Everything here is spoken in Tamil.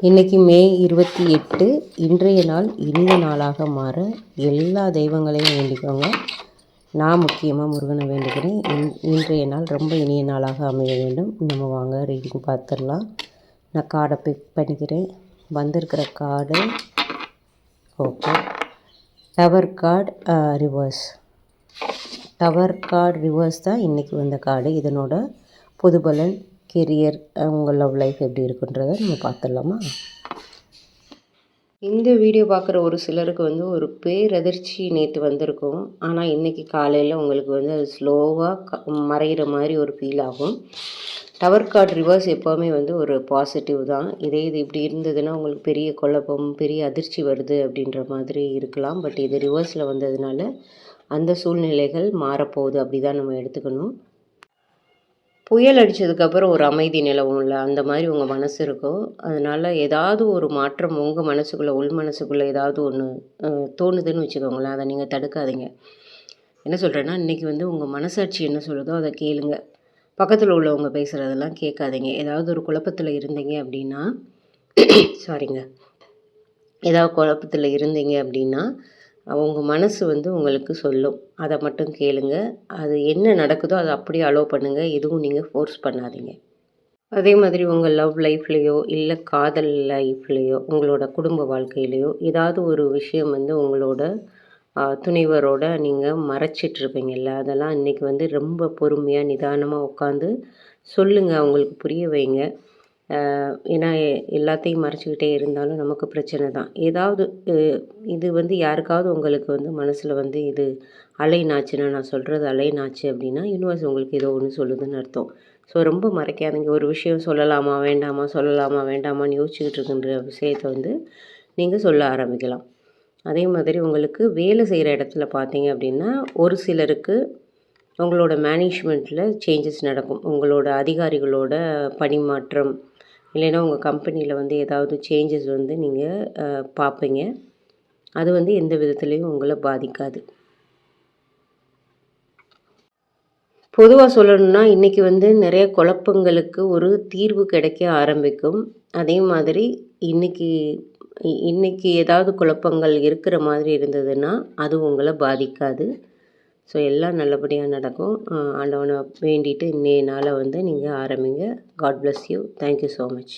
இன்றைக்கி மே 28. இன்றைய நாள் இனிய நாளாக மாற எல்லா தெய்வங்களையும் வேண்டிக்கோங்க. நான் முக்கியமாக முருகனை வேண்டிக்கிறேன். இன்றைய நாள் ரொம்ப இனிய நாளாக அமைய வேண்டும். நம்ம வாங்க ரீடிங் பார்த்துடலாம். நான் கார்டை பிக் பண்ணிக்கிறேன். வந்திருக்கிற card okay. Tower card reverse. Tower card reverse தான் இன்றைக்கி வந்த கார்டு. இதனோட பொது பலன், கெரியர், உங்கள் லவ் லைஃப் எப்படி இருக்குன்றதை நம்ம பார்த்துடலாமா? இந்த வீடியோ பார்க்குற ஒரு சிலருக்கு ஒரு பேரதிர்ச்சி நேற்று வந்திருக்கும். ஆனால் இன்றைக்கி காலையில் உங்களுக்கு அது ஸ்லோவாக மறைகிற மாதிரி ஒரு ஃபீல் ஆகும். டவர் கார்டு ரிவர்ஸ் எப்போவுமே ஒரு பாசிட்டிவ் தான். இது இப்படி இருந்ததுன்னா உங்களுக்கு பெரிய குழப்பம், பெரிய அதிர்ச்சி வருது அப்படின்ற மாதிரி இருக்கலாம். பட் இது ரிவர்ஸில் வந்ததுனால அந்த சூழ்நிலைகள் மாறப்போகுது, அப்படி தான் நம்ம எடுத்துக்கணும். புயல் அடித்ததுக்கப்புறம் ஒரு அமைதி நிலவும்ல, அந்த மாதிரி உங்கள் மனசு இருக்கும். அதனால் ஏதாவது ஒரு மாற்றம் உங்கள் மனசுக்குள்ளே, உள் மனசுக்குள்ளே ஏதாவது ஒன்று தோணுதுன்னு வச்சுக்கோங்களேன். அதை நீங்கள் தடுக்காதீங்க. என்ன சொல்கிறேன்னா, இன்றைக்கி உங்கள் மனசாட்சி என்ன சொல்லுதோ அதை கேளுங்க. பக்கத்தில் உள்ளவங்க பேசுகிறதெல்லாம் கேட்காதீங்க. ஏதாவது ஒரு குழப்பத்தில் இருந்தீங்க அப்படின்னா சாரிங்க ஏதாவது குழப்பத்தில் இருந்தீங்க அப்படின்னா உங்கள் மனசு உங்களுக்கு சொல்லும். அதை மட்டும் கேளுங்க. அது என்ன நடக்குதோ அதை அப்படியே அலோவ் பண்ணுங்கள். எதுவும் நீங்கள் ஃபோர்ஸ் பண்ணாதீங்க. அதே மாதிரி உங்கள் லவ் லைஃப்லேயோ இல்லை காதல் லைஃப்லேயோ உங்களோட குடும்ப வாழ்க்கையிலையோ ஏதாவது ஒரு விஷயம் உங்களோட துணைவரோட நீங்கள் மறைச்சிட்ருப்பீங்கள்ல, அதெல்லாம் இன்றைக்கி ரொம்ப பொறுமையாக நிதானமாக உட்காந்து சொல்லுங்கள். அவங்களுக்கு புரிய வைங்க. ஏன்னா எல்லாத்தையும் மறைச்சிக்கிட்டே இருந்தாலும் நமக்கு பிரச்சனை தான். ஏதாவது இது யாருக்காவது உங்களுக்கு மனசில் இது அலைநாச்சுன்னா, நான் சொல்கிறது அலைநாச்சு அப்படின்னா யூனிவர்ஸ் உங்களுக்கு ஏதோ ஒன்று சொல்லுதுன்னு அர்த்தம். ஸோ ரொம்ப மறைக்காதீங்க. ஒரு விஷயம் சொல்லலாமா வேண்டாமா, சொல்லலாமா வேண்டாமான்னு யோசிச்சுக்கிட்டு இருக்கின்ற விஷயத்தை நீங்கள் சொல்ல ஆரம்பிக்கலாம். அதே மாதிரி உங்களுக்கு வேலை செய்கிற இடத்துல பார்த்தீங்க அப்படின்னா ஒரு சிலருக்கு உங்களோட மேனேஜ்மெண்ட்டில் சேஞ்சஸ் நடக்கும். உங்களோட அதிகாரிகளோட பணிமாற்றம் இல்லைன்னா உங்கள் கம்பெனியில் ஏதாவது சேஞ்சஸ் நீங்கள் பார்ப்பீங்க. அது எந்த விதத்துலேயும் உங்களை பாதிக்காது. பொதுவாக சொல்லணும்னா இன்றைக்கி நிறைய குழப்பங்களுக்கு ஒரு தீர்வு கிடைக்க ஆரம்பிக்கும். அதே மாதிரி இன்றைக்கி ஏதாவது குழப்பங்கள் இருக்கிற மாதிரி இருந்ததுன்னா அது உங்களை பாதிக்காது. ஸோ எல்லாம் நல்லபடியாக நடக்கும். ஆண்டவனை வேண்டிட்டு இன்னைய நாளை நீங்கள் ஆரம்பிங்க. God bless you. Thank you so much.